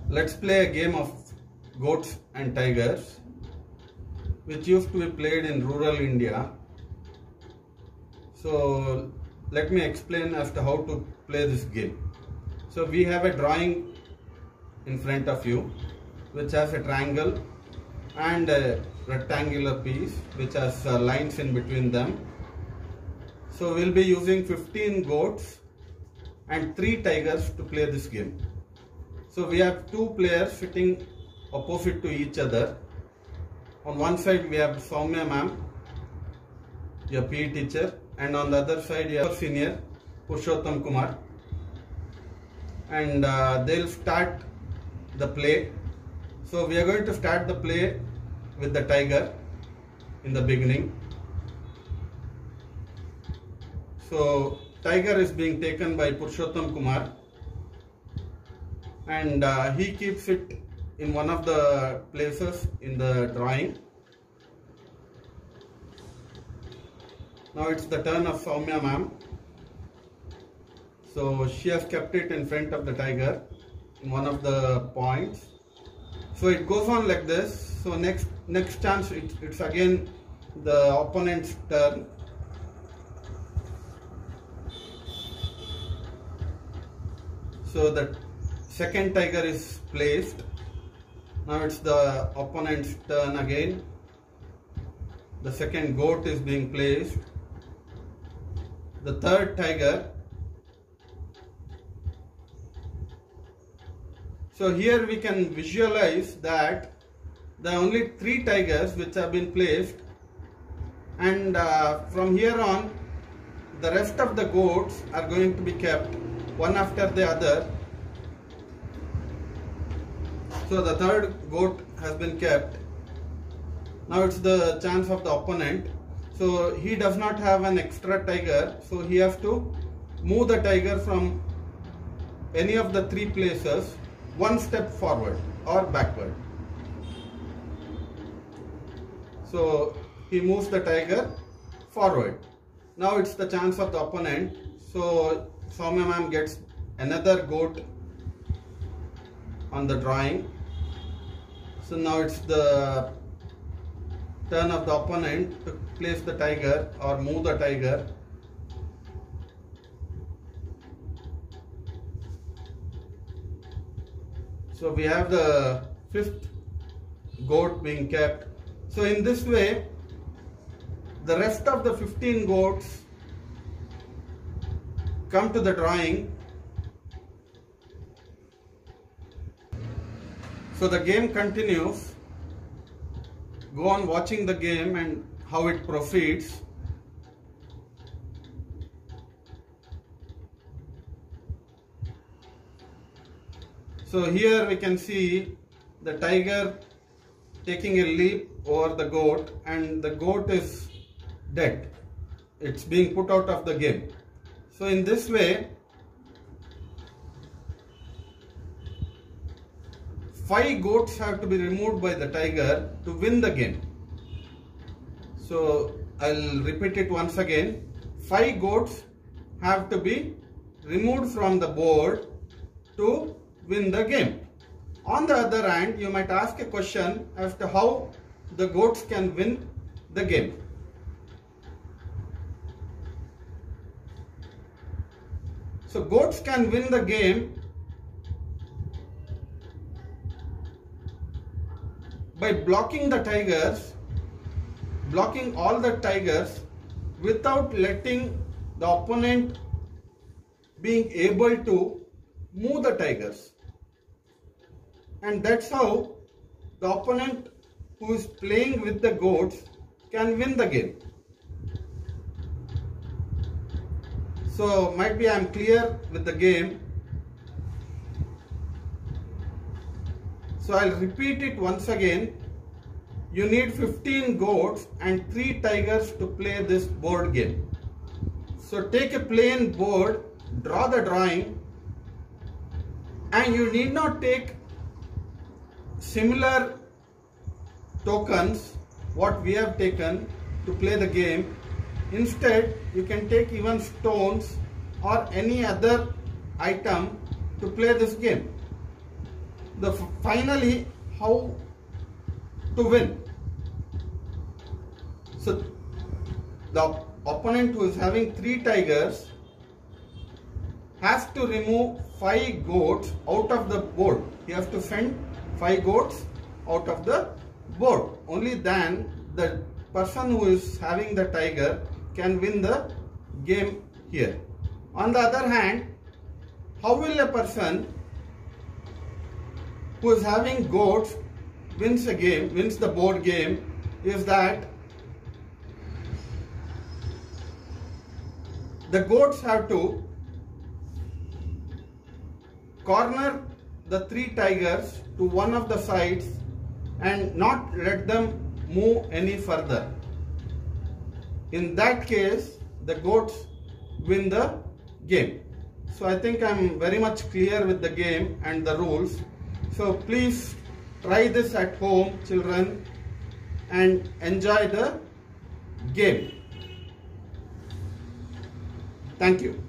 Let's play a game of goats and tigers, which used to be played in rural India. So let me explain as to how to play this game. So we have a drawing in front of you which has a triangle and a rectangular piece which has lines in between them. So we'll be using 15 goats and 3 tigers to play this game. So we have 2 players sitting opposite to each other. On one side we have Soumya ma'am, your PE teacher, and on the other side your senior Purushottam Kumar, and they'll start the play. So we are going to start the play with the tiger in the beginning. So tiger is being taken by Purushottam Kumar, and he keeps it in one of the places in the drawing. Now it's the turn of Soumya ma'am. So she has kept it in front of the tiger in one of the points. So it goes on like this. So next chance it's again the opponent's turn. So the second tiger is placed. Now it's the opponent's turn again. The second goat is being placed. The third tiger. So here we can visualize that there are only 3 tigers which have been placed, and from here on the rest of the goats are going to be kept one after the other. So the third goat has been kept. Now it's the chance of the opponent. So he does not have an extra tiger, so he has to move the tiger from any of the 3 places one step forward or backward. So he moves the tiger forward. Now it's the chance of the opponent. So Soumya ma'am gets another goat on the drawing. So now it's the turn of the opponent to place the tiger or move the tiger. So we have the 5th goat being kept. So in this way, the rest of the 15 goats come to the drawing. So the game continues. Go on watching the game and how it proceeds. So here we can see the tiger taking a leap over the goat, and the goat is dead. It's being put out of the game. So in this way, 5 goats have to be removed by the tiger to win the game. So I'll repeat it once again. 5 goats have to be removed from the board to win the game. On the other hand, you might ask a question as to how the goats can win the game. So goats can win the game by blocking the tigers, blocking all the tigers without letting the opponent being able to move the tigers. And that's how the opponent who is playing with the goats can win the game. So might be I am clear with the game. So I'll repeat it once again. You need 15 goats and 3 tigers to play this board game. So take a plain board, draw the drawing, and you need not take similar tokens what we have taken to play the game. Instead, you can take even stones or any other item to play this game. finally how to win. So the opponent who is having 3 tigers has to remove 5 goats out of the board. He has to send 5 goats out of the board. Only then the person who is having the tiger can win the game here. On the other hand, how will a person who is having goats wins the board game, is that the goats have to corner the 3 tigers to one of the sides and not let them move any further. In that case, the goats win the game. So I think I'm very much clear with the game and the rules. So please try this at home, children, and enjoy the game. Thank you.